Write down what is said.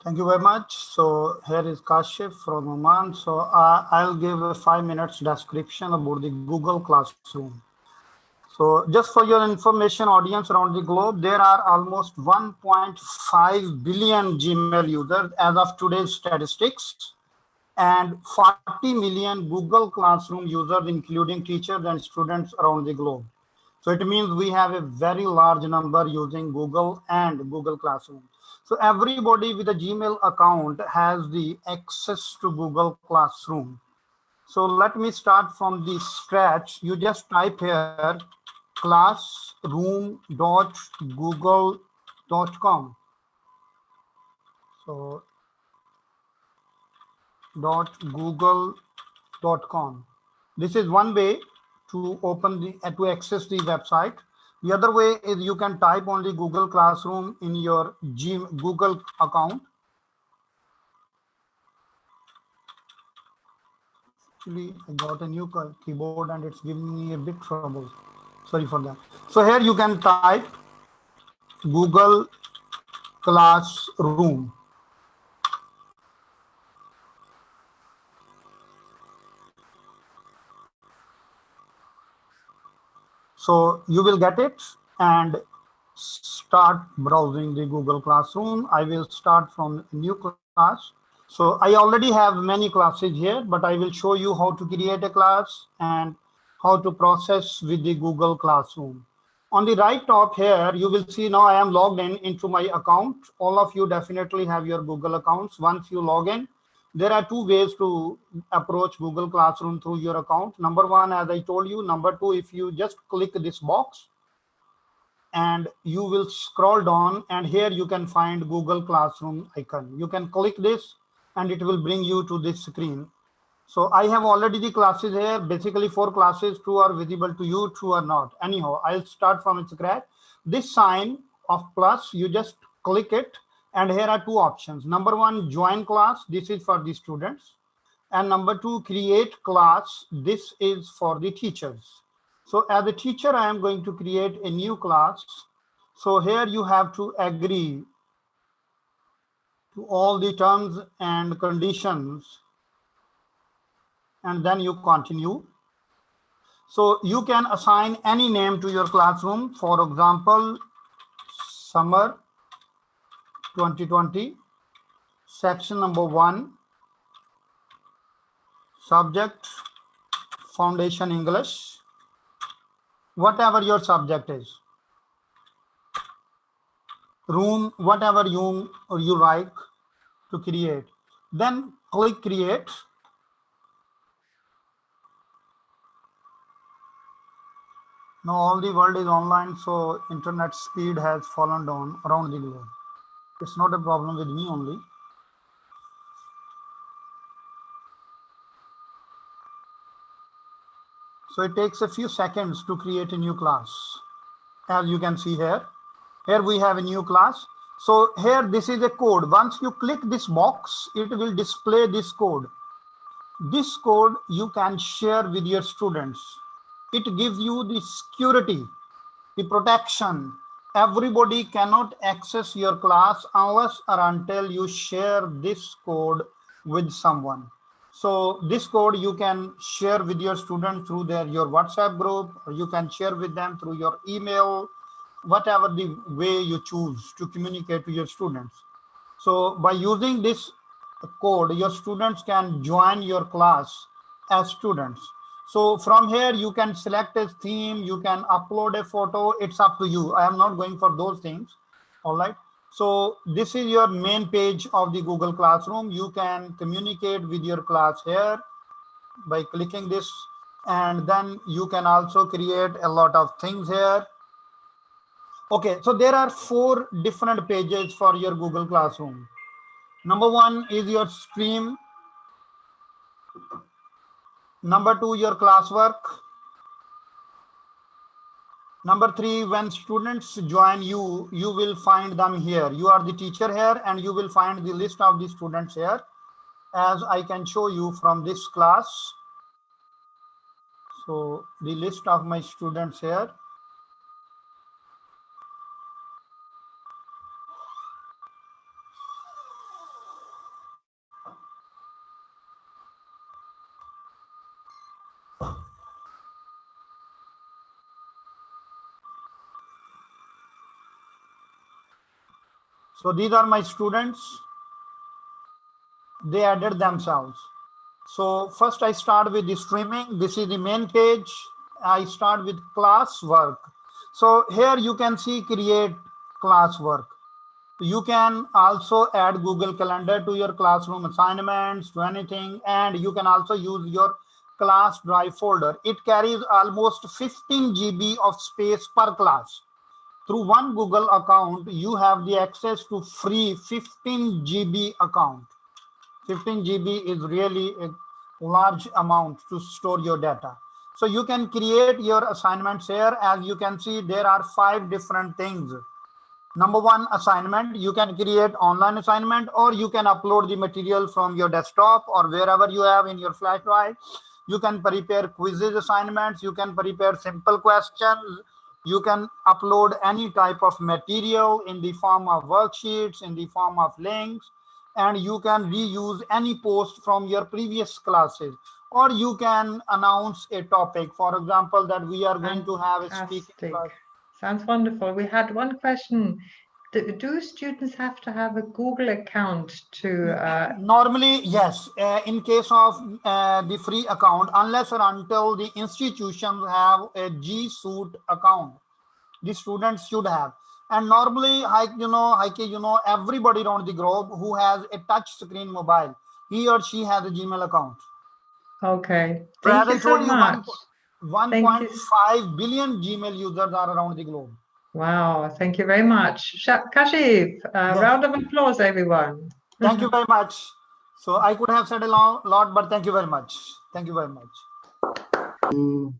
Thank you very much. So here is Kashif from Oman. So I'll give a 5 minutes description about the Google Classroom. So just for your information, audience around the globe, there are almost 1.5 billion Gmail users as of today's statistics, and 40 million Google Classroom users, including teachers and students around the globe. So it means we have a very large number using Google and Google Classroom. So everybody with a Gmail account has the access to Google Classroom. So let me start from the scratch. You just type here classroom.google.com. So .google.com. This is one way to open the to access the website. The other way is you can type only Google Classroom in your Google account. Actually, I got a new keyboard and it's giving me a bit trouble. Sorry for that. So here you can type Google Classroom. So you will get it and start browsing the Google Classroom. I will start from a new class. So I already have many classes here, but I will show you how to create a class and how to process with the Google Classroom. On the right top here, you will see now I am logged in into my account. All of you definitely have your Google accounts. Once you log in, there are two ways to approach Google Classroom through your account. Number one, as I told you. Number two, if you just click this box and you will scroll down, and here you can find Google Classroom icon. You can click this and it will bring you to this screen. So I have already the classes here, basically 4 classes, 2 are visible to you, 2 are not. Anyhow, I'll start from scratch. This sign of plus, you just click it, and here are 2 options. Number 1, join class, this is for the students. And number 2, create class, this is for the teachers. So as a teacher, I am going to create a new class. So here you have to agree to all the terms and conditions, and then you continue. So you can assign any name to your classroom. For example, summer 2020, section number 1, subject foundation English, whatever your subject is. Room, whatever you like to create. Then click create. Now all the world is online, so internet speed has fallen down around the globe. It's not a problem with me only. So it takes a few seconds to create a new class. As you can see here, here we have a new class. So here, this is a code. Once you click this box, it will display this code. This code you can share with your students. It gives you the security, the protection. Everybody cannot access your class unless or until you share this code with someone. So this code you can share with your students through your WhatsApp group, or you can share with them through your email, whatever the way you choose to communicate to your students. So by using this code, your students can join your class as students. So from here, you can select a theme, you can upload a photo, it's up to you. I am not going for those things, all right? So this is your main page of the Google Classroom. You can communicate with your class here by clicking this, and then you can also create a lot of things here. Okay, so there are 4 different pages for your Google Classroom. Number 1 is your stream. Number 2, your classwork. Number 3, when students join you, you will find them here. You are the teacher here, and you will find the list of the students here, as I can show you from this class. So the list of my students here. So these are my students. They added themselves. So first I start with the streaming. This is the main page. I start with classwork. So here you can see create classwork. You can also add Google Calendar to your classroom assignments, to anything, and you can also use your class drive folder. It carries almost 15 GB of space per class. Through one Google account, you have the access to free 15 GB account. 15 GB is really a large amount to store your data. So you can create your assignments here. As you can see, there are 5 different things. Number 1, assignment. You can create online assignment, or you can upload the material from your desktop or wherever you have in your flash drive. You can prepare quizzes assignments. You can prepare simple questions. You can upload any type of material in the form of worksheets, in the form of links, and you can reuse any post from your previous classes. Or you can announce a topic. For example, that we are going to have a speaking class. Sounds wonderful. We had one question. Do students have to have a Google account to? Normally, yes. In case of the free account, unless or until the institutions have a G Suite account, the students should have. And normally, everybody around the globe who has a touch screen mobile, he or she has a Gmail account. Okay. Thank you so much. 1.5 billion Gmail users are around the globe. Wow, thank you very much. Kashif, Yes. Round of applause, everyone. Thank you very much. So I could have said a lot, but thank you very much. Thank you very much.